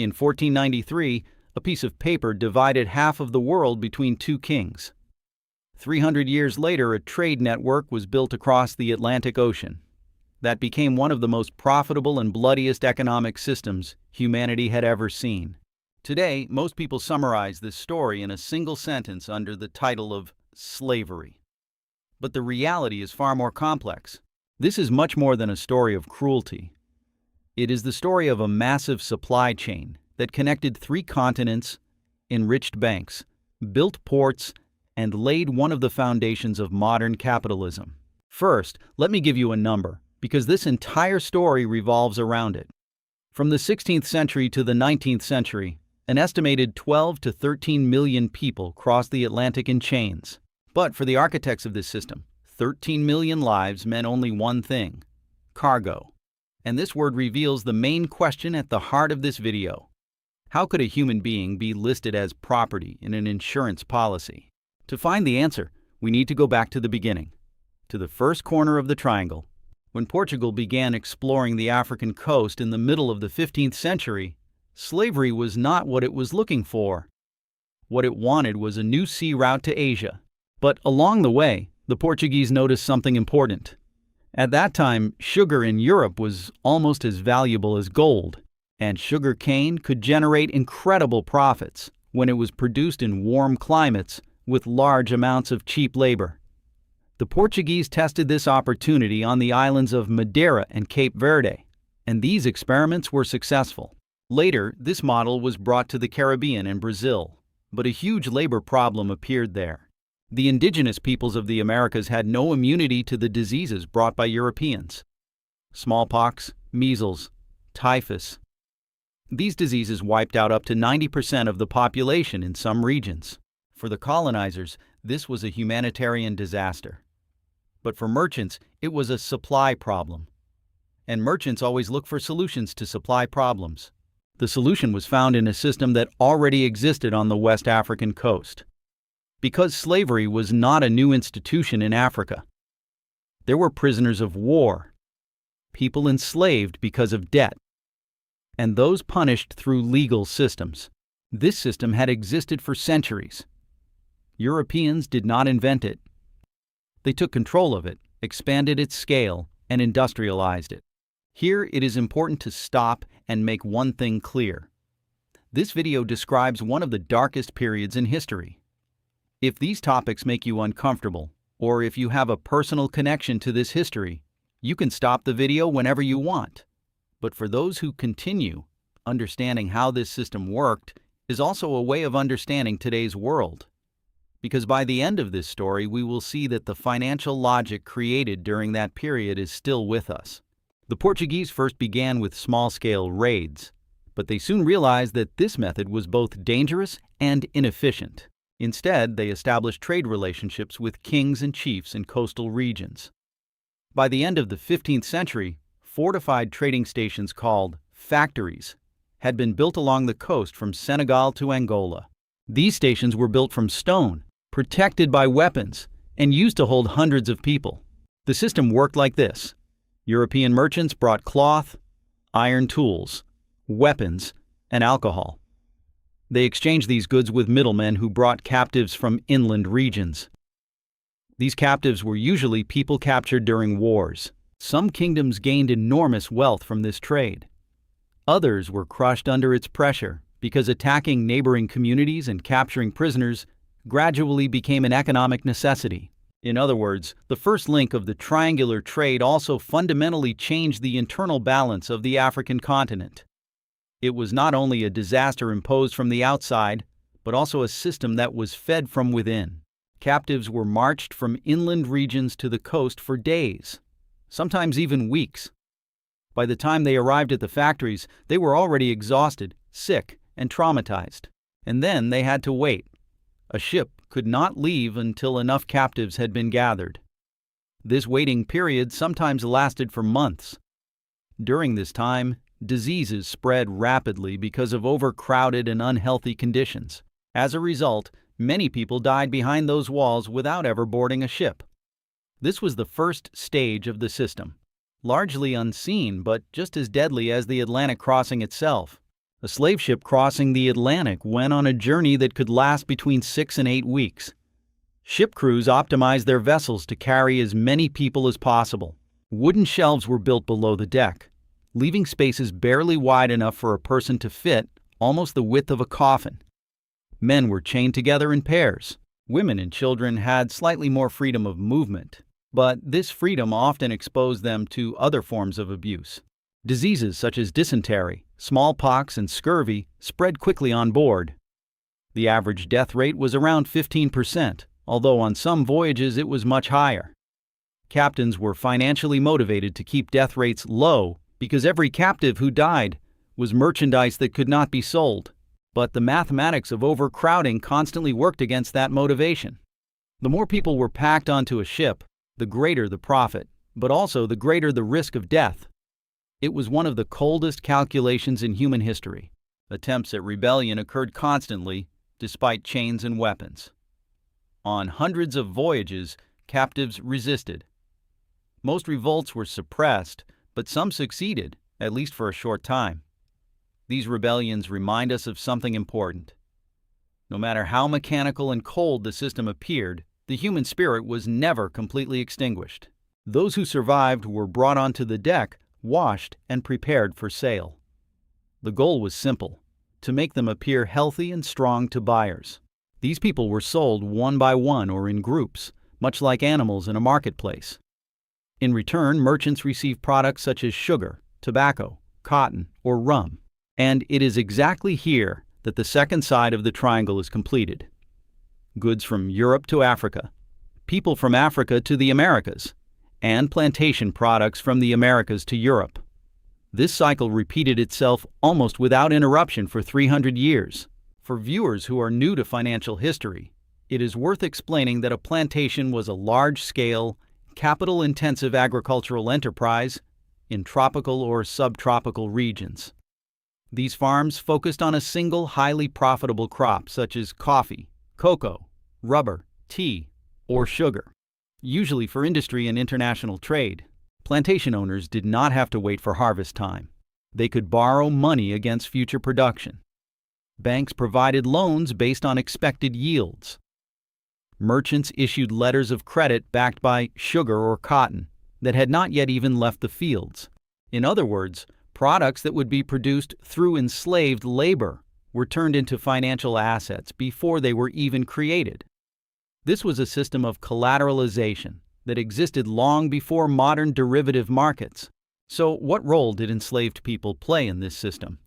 In 1493, a piece of paper divided half of the world between two kings. 300 years later, a trade network was built across the Atlantic Ocean. That became one of the most profitable and bloodiest economic systems humanity had ever seen. Today, most people summarize this story in a single sentence under the title of slavery. But the reality is far more complex. This is much more than a story of cruelty. It is the story of a massive supply chain that connected 3 continents, enriched banks, built ports, and laid one of the foundations of modern capitalism. First, let me give you a number, because this entire story revolves around it. From the 16th century to the 19th century, an estimated 12 to 13 million people crossed the Atlantic in chains. But for the architects of this system, 13 million lives meant only one thing: cargo. And this word reveals the main question at the heart of this video. How could a human being be listed as property in an insurance policy? To find the answer, we need to go back to the beginning, to the first corner of the triangle. When Portugal began exploring the African coast in the middle of the 15th century, slavery was not what it was looking for. What it wanted was a new sea route to Asia. But along the way, the Portuguese noticed something important. At that time, sugar in Europe was almost as valuable as gold, and sugar cane could generate incredible profits when it was produced in warm climates with large amounts of cheap labor. The Portuguese tested this opportunity on the islands of Madeira and Cape Verde, and these experiments were successful. Later, this model was brought to the Caribbean and Brazil, but a huge labor problem appeared there. The indigenous peoples of the Americas had no immunity to the diseases brought by Europeans. Smallpox, measles, typhus. These diseases wiped out up to 90% of the population in some regions. For the colonizers, this was a humanitarian disaster. But for merchants, it was a supply problem. And merchants always look for solutions to supply problems. The solution was found in a system that already existed on the West African coast. Because slavery was not a new institution in Africa. There were prisoners of war, people enslaved because of debt, and those punished through legal systems. This system had existed for centuries. Europeans did not invent it. They took control of it, expanded its scale, and industrialized it. Here it is important to stop and make one thing clear. This video describes one of the darkest periods in history. If these topics make you uncomfortable, or if you have a personal connection to this history, you can stop the video whenever you want. But for those who continue, understanding how this system worked is also a way of understanding today's world. Because by the end of this story, we will see that the financial logic created during that period is still with us. The Portuguese first began with small-scale raids, but they soon realized that this method was both dangerous and inefficient. Instead, they established trade relationships with kings and chiefs in coastal regions. By the end of the 15th century, fortified trading stations called factories had been built along the coast from Senegal to Angola. These stations were built from stone, protected by weapons, and used to hold hundreds of people. The system worked like this. European merchants brought cloth, iron tools, weapons, and alcohol. They exchanged these goods with middlemen who brought captives from inland regions. These captives were usually people captured during wars. Some kingdoms gained enormous wealth from this trade. Others were crushed under its pressure because attacking neighboring communities and capturing prisoners gradually became an economic necessity. In other words, the first link of the triangular trade also fundamentally changed the internal balance of the African continent. It was not only a disaster imposed from the outside, but also a system that was fed from within. Captives were marched from inland regions to the coast for days, sometimes even weeks. By the time they arrived at the factories, they were already exhausted, sick, and traumatized. And then they had to wait. A ship could not leave until enough captives had been gathered. This waiting period sometimes lasted for months. During this time, diseases spread rapidly because of overcrowded and unhealthy conditions. As a result, many people died behind those walls without ever boarding a ship. This was the first stage of the system, largely unseen but just as deadly as the Atlantic crossing itself. A slave ship crossing the Atlantic went on a journey that could last between 6 and 8 weeks. Ship crews optimized their vessels to carry as many people as possible. Wooden shelves were built below the deck, leaving spaces barely wide enough for a person to fit, almost the width of a coffin. Men were chained together in pairs. Women and children had slightly more freedom of movement, but this freedom often exposed them to other forms of abuse. Diseases such as dysentery, smallpox, and scurvy spread quickly on board. The average death rate was around 15%, although on some voyages it was much higher. Captains were financially motivated to keep death rates low because every captive who died was merchandise that could not be sold. But the mathematics of overcrowding constantly worked against that motivation. The more people were packed onto a ship, the greater the profit, but also the greater the risk of death. It was one of the coldest calculations in human history. Attempts at rebellion occurred constantly, despite chains and weapons. On hundreds of voyages, captives resisted. Most revolts were suppressed, but some succeeded, at least for a short time. These rebellions remind us of something important. No matter how mechanical and cold the system appeared, the human spirit was never completely extinguished. Those who survived were brought onto the deck, washed, and prepared for sale. The goal was simple: to make them appear healthy and strong to buyers. These people were sold one by one or in groups, much like animals in a marketplace. In return, merchants received products such as sugar, tobacco, cotton, or rum. And it is exactly here that the second side of the triangle is completed. Goods from Europe to Africa, people from Africa to the Americas, and plantation products from the Americas to Europe. This cycle repeated itself almost without interruption for 300 years. For viewers who are new to financial history, it is worth explaining that a plantation was a large-scale, capital-intensive agricultural enterprise in tropical or subtropical regions. These farms focused on a single highly profitable crop such as coffee, cocoa, rubber, tea, or sugar, usually for industry and international trade. Plantation owners did not have to wait for harvest time. They could borrow money against future production. Banks provided loans based on expected yields. Merchants issued letters of credit backed by sugar or cotton that had not yet even left the fields. In other words, products that would be produced through enslaved labor were turned into financial assets before they were even created. This was a system of collateralization that existed long before modern derivative markets. So, what role did enslaved people play in this system?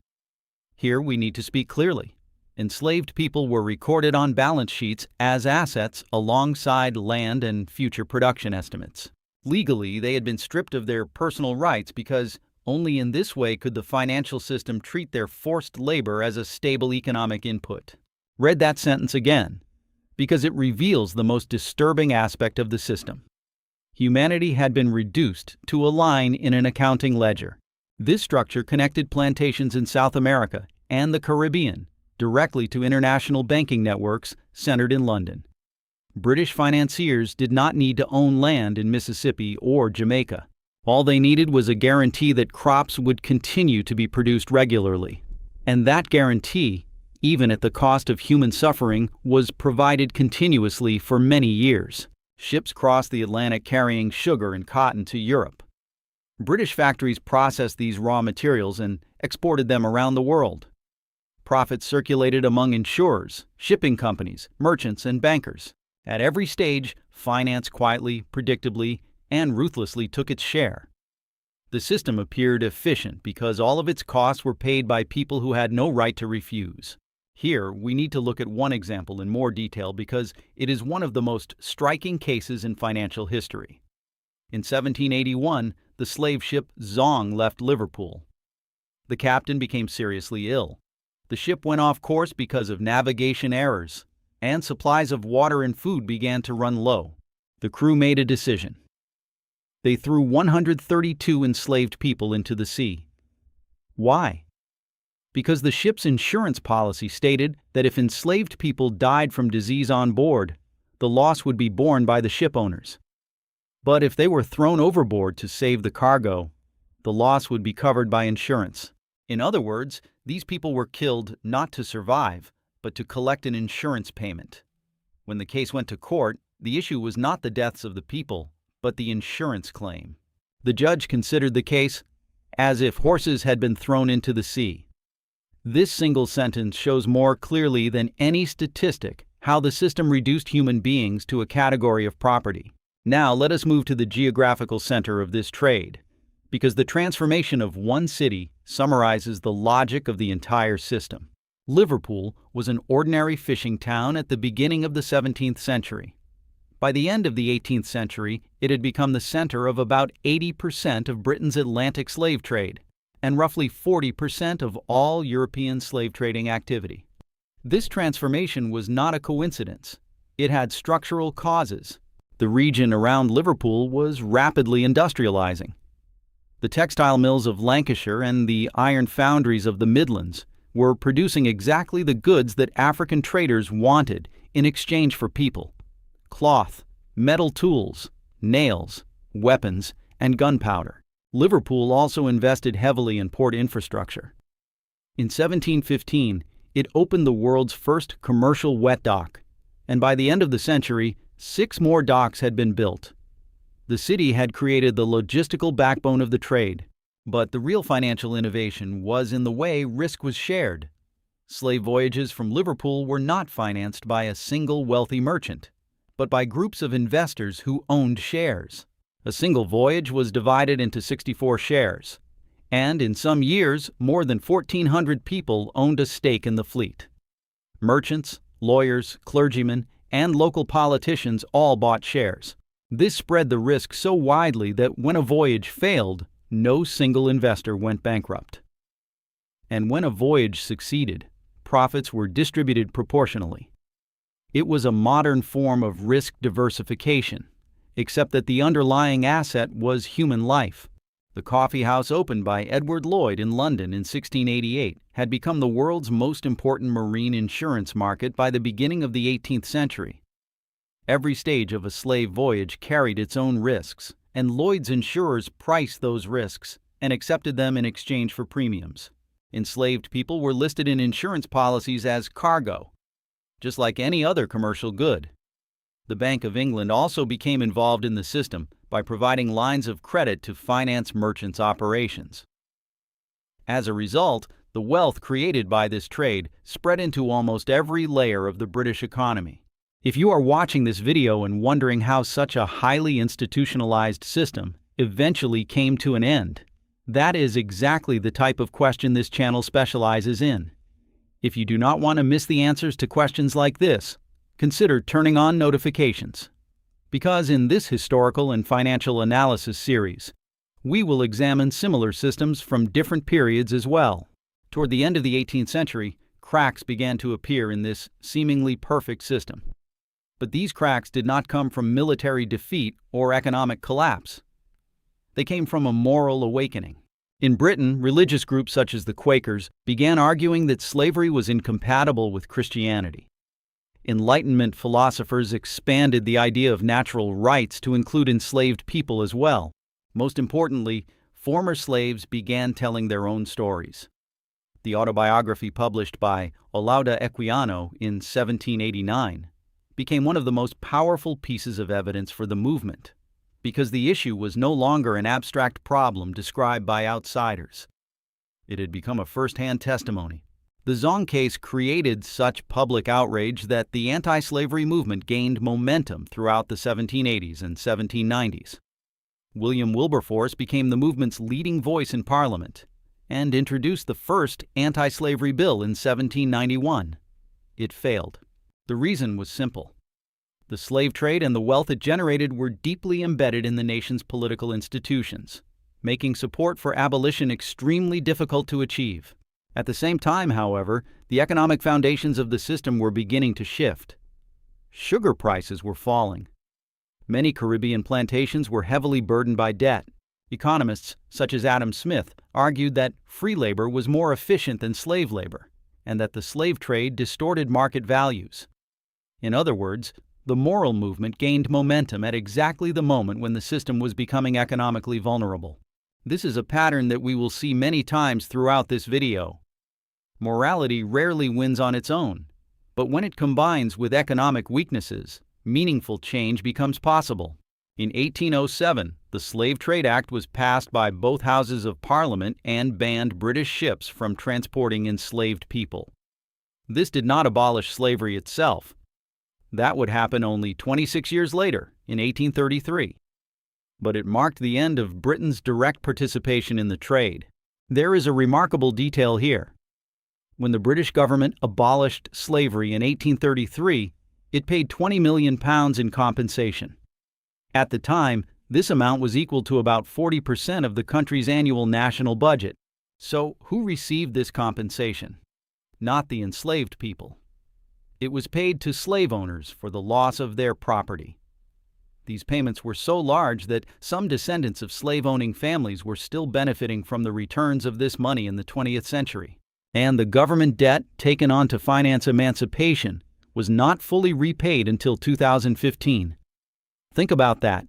Here we need to speak clearly. Enslaved people were recorded on balance sheets as assets alongside land and future production estimates. Legally, they had been stripped of their personal rights because only in this way could the financial system treat their forced labor as a stable economic input. Read that sentence again, because it reveals the most disturbing aspect of the system. Humanity had been reduced to a line in an accounting ledger. This structure connected plantations in South America and the Caribbean directly to international banking networks centered in London. British financiers did not need to own land in Mississippi or Jamaica. All they needed was a guarantee that crops would continue to be produced regularly. And that guarantee, even at the cost of human suffering, was provided continuously for many years. Ships crossed the Atlantic carrying sugar and cotton to Europe. British factories processed these raw materials and exported them around the world. Profits circulated among insurers, shipping companies, merchants, and bankers. At every stage, finance quietly, predictably, and ruthlessly took its share. The system appeared efficient because all of its costs were paid by people who had no right to refuse. Here, we need to look at one example in more detail because it is one of the most striking cases in financial history. In 1781, the slave ship Zong left Liverpool. The captain became seriously ill. The ship went off course because of navigation errors, and supplies of water and food began to run low. The crew made a decision. They threw 132 enslaved people into the sea. Why? Because the ship's insurance policy stated that if enslaved people died from disease on board, the loss would be borne by the ship owners. But if they were thrown overboard to save the cargo, the loss would be covered by insurance. In other words, these people were killed not to survive, but to collect an insurance payment. When the case went to court, the issue was not the deaths of the people, but the insurance claim. The judge considered the case as if horses had been thrown into the sea. This single sentence shows more clearly than any statistic how the system reduced human beings to a category of property. Now let us move to the geographical center of this trade, because the transformation of one city summarizes the logic of the entire system. Liverpool was an ordinary fishing town at the beginning of the 17th century. By the end of the 18th century, it had become the center of about 80% of Britain's Atlantic slave trade, and roughly 40% of all European slave trading activity. This transformation was not a coincidence. It had structural causes. The region around Liverpool was rapidly industrializing. The textile mills of Lancashire and the iron foundries of the Midlands were producing exactly the goods that African traders wanted in exchange for people: cloth, metal tools, nails, weapons, and gunpowder. Liverpool also invested heavily in port infrastructure. In 1715, it opened the world's first commercial wet dock, and by the end of the century, 6 more docks had been built. The city had created the logistical backbone of the trade, but the real financial innovation was in the way risk was shared. Slave voyages from Liverpool were not financed by a single wealthy merchant, but by groups of investors who owned shares. A single voyage was divided into 64 shares, and in some years, more than 1,400 people owned a stake in the fleet. Merchants, lawyers, clergymen, and local politicians all bought shares. This spread the risk so widely that when a voyage failed, no single investor went bankrupt. And when a voyage succeeded, profits were distributed proportionally. It was a modern form of risk diversification, except that the underlying asset was human life. The coffee house opened by Edward Lloyd in London in 1688 had become the world's most important marine insurance market by the beginning of the 18th century. Every stage of a slave voyage carried its own risks, and Lloyd's insurers priced those risks and accepted them in exchange for premiums. Enslaved people were listed in insurance policies as cargo, just like any other commercial good. The Bank of England also became involved in the system by providing lines of credit to finance merchants' operations. As a result, the wealth created by this trade spread into almost every layer of the British economy. If you are watching this video and wondering how such a highly institutionalized system eventually came to an end, that is exactly the type of question this channel specializes in. If you do not want to miss the answers to questions like this, consider turning on notifications. Because in this historical and financial analysis series, we will examine similar systems from different periods as well. Toward the end of the 18th century, cracks began to appear in this seemingly perfect system. But these cracks did not come from military defeat or economic collapse. They came from a moral awakening. In Britain, religious groups such as the Quakers began arguing that slavery was incompatible with Christianity. Enlightenment philosophers expanded the idea of natural rights to include enslaved people as well. Most importantly, former slaves began telling their own stories. The autobiography published by Olaudah Equiano in 1789 became one of the most powerful pieces of evidence for the movement, because the issue was no longer an abstract problem described by outsiders. It had become a first-hand testimony. The Zong case created such public outrage that the anti-slavery movement gained momentum throughout the 1780s and 1790s. William Wilberforce became the movement's leading voice in Parliament and introduced the first anti-slavery bill in 1791. It failed. The reason was simple. The slave trade and the wealth it generated were deeply embedded in the nation's political institutions, making support for abolition extremely difficult to achieve. At the same time, however, the economic foundations of the system were beginning to shift. Sugar prices were falling. Many Caribbean plantations were heavily burdened by debt. Economists, such as Adam Smith, argued that free labor was more efficient than slave labor, and that the slave trade distorted market values. In other words, the moral movement gained momentum at exactly the moment when the system was becoming economically vulnerable. This is a pattern that we will see many times throughout this video. Morality rarely wins on its own, but when it combines with economic weaknesses, meaningful change becomes possible. In 1807, the Slave Trade Act was passed by both houses of Parliament and banned British ships from transporting enslaved people. This did not abolish slavery itself. That would happen only 26 years later, in 1833. But it marked the end of Britain's direct participation in the trade. There is a remarkable detail here. When the British government abolished slavery in 1833, it paid £20 million in compensation. At the time, this amount was equal to about 40% of the country's annual national budget. So, who received this compensation? Not the enslaved people. It was paid to slave owners for the loss of their property. These payments were so large that some descendants of slave-owning families were still benefiting from the returns of this money in the 20th century. And the government debt taken on to finance emancipation was not fully repaid until 2015. Think about that.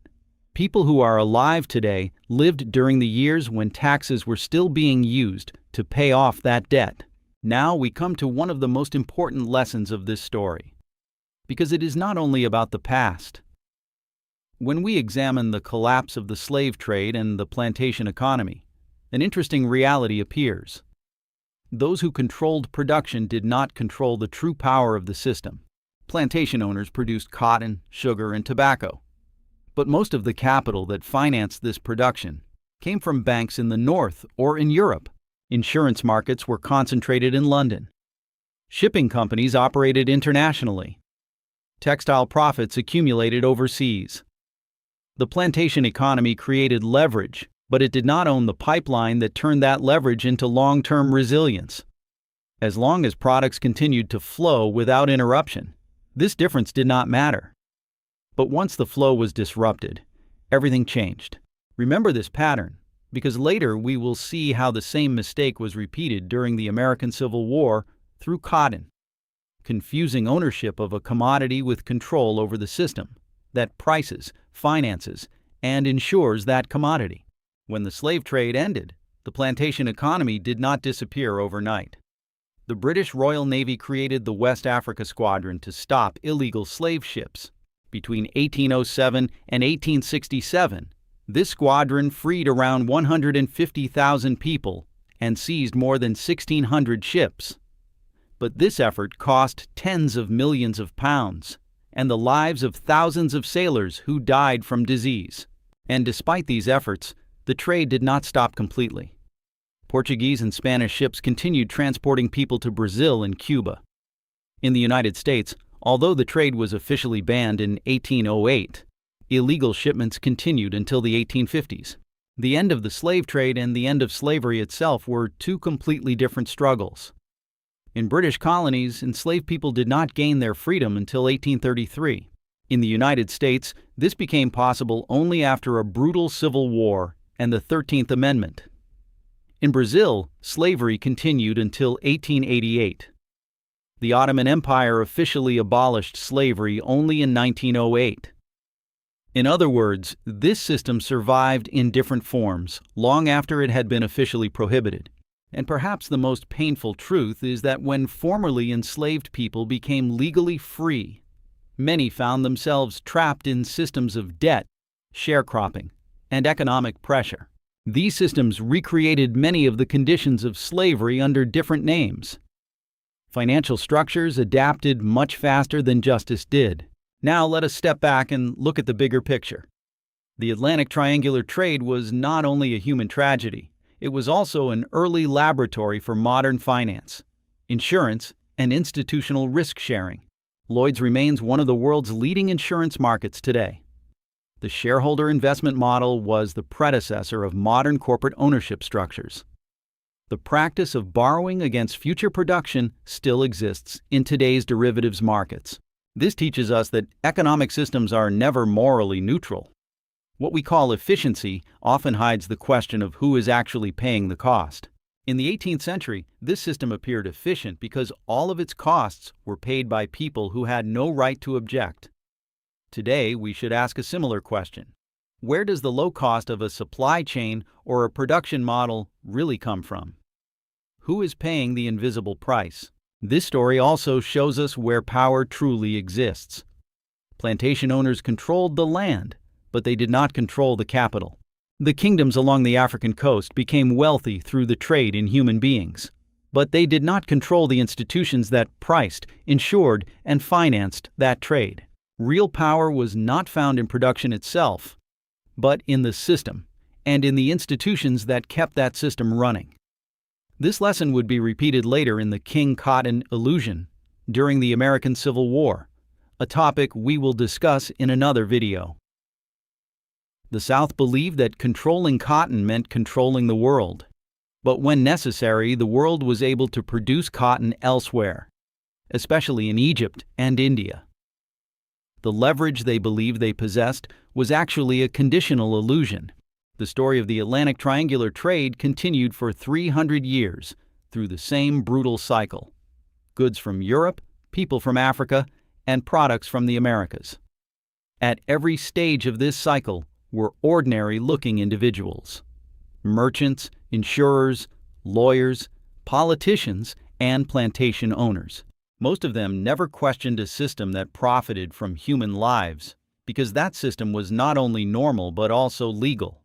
People who are alive today lived during the years when taxes were still being used to pay off that debt. Now we come to one of the most important lessons of this story, because it is not only about the past. When we examine the collapse of the slave trade and the plantation economy, an interesting reality appears. Those who controlled production did not control the true power of the system. Plantation owners produced cotton, sugar, and tobacco. But most of the capital that financed this production came from banks in the North or in Europe. Insurance markets were concentrated in London. Shipping companies operated internationally. Textile profits accumulated overseas. The plantation economy created leverage, but it did not own the pipeline that turned that leverage into long-term resilience. As long as products continued to flow without interruption, this difference did not matter. But once the flow was disrupted, everything changed. Remember this pattern, because later we will see how the same mistake was repeated during the American Civil War through cotton, confusing ownership of a commodity with control over the system that prices, finances, and insures that commodity. When the slave trade ended, the plantation economy did not disappear overnight. The British Royal Navy created the West Africa Squadron to stop illegal slave ships. Between 1807 and 1867, this squadron freed around 150,000 people and seized more than 1,600 ships. But this effort cost tens of millions of pounds and the lives of thousands of sailors who died from disease. And despite these efforts, the trade did not stop completely. Portuguese and Spanish ships continued transporting people to Brazil and Cuba. In the United States, although the trade was officially banned in 1808, illegal shipments continued until the 1850s. The end of the slave trade and the end of slavery itself were two completely different struggles. In British colonies, enslaved people did not gain their freedom until 1833. In the United States, this became possible only after a brutal civil war and the 13th Amendment. In Brazil, slavery continued until 1888. The Ottoman Empire officially abolished slavery only in 1908. In other words, this system survived in different forms long after it had been officially prohibited. And perhaps the most painful truth is that when formerly enslaved people became legally free, many found themselves trapped in systems of debt, sharecropping, and economic pressure. These systems recreated many of the conditions of slavery under different names. Financial structures adapted much faster than justice did. Now let us step back and look at the bigger picture. The Atlantic Triangular Trade was not only a human tragedy, it was also an early laboratory for modern finance, insurance, and institutional risk-sharing. Lloyd's remains one of the world's leading insurance markets today. The shareholder investment model was the predecessor of modern corporate ownership structures. The practice of borrowing against future production still exists in today's derivatives markets. This teaches us that economic systems are never morally neutral. What we call efficiency often hides the question of who is actually paying the cost. In the 18th century, this system appeared efficient because all of its costs were paid by people who had no right to object. Today, we should ask a similar question. where does the low cost of a supply chain or a production model really come from? Who is paying the invisible price? This story also shows us where power truly exists. Plantation owners controlled the land, but they did not control the capital. The kingdoms along the African coast became wealthy through the trade in human beings, but they did not control the institutions that priced, insured, and financed that trade. Real power was not found in production itself, but in the system, and in the institutions that kept that system running. This lesson would be repeated later in the King Cotton illusion during the American Civil War, a topic we will discuss in another video. The South believed that controlling cotton meant controlling the world, but when necessary, the world was able to produce cotton elsewhere, especially in Egypt and India. The leverage they believed they possessed was actually a conditional illusion. The story of the Atlantic triangular trade continued for 300 years through the same brutal cycle: goods from Europe, people from Africa, and products from the Americas. At every stage of this cycle were ordinary-looking individuals: merchants, insurers, lawyers, politicians, and plantation owners. Most of them never questioned a system that profited from human lives, because that system was not only normal but also legal.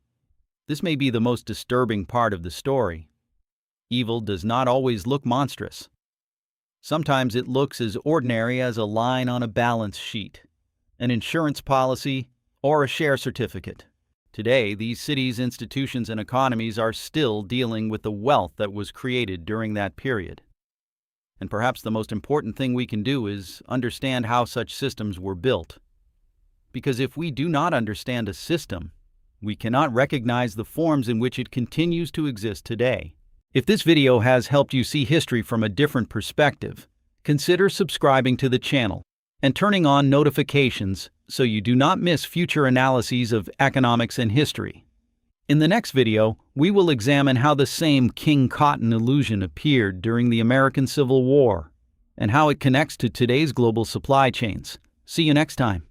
This may be the most disturbing part of the story. Evil does not always look monstrous. Sometimes it looks as ordinary as a line on a balance sheet, an insurance policy, or a share certificate. Today, these cities, institutions, and economies are still dealing with the wealth that was created during that period. And perhaps the most important thing we can do is understand how such systems were built. Because if we do not understand a system, we cannot recognize the forms in which it continues to exist today. If this video has helped you see history from a different perspective, consider subscribing to the channel and turning on notifications so you do not miss future analyses of economics and history. In the next video, we will examine how the same King Cotton illusion appeared during the American Civil War and how it connects to today's global supply chains. See you next time.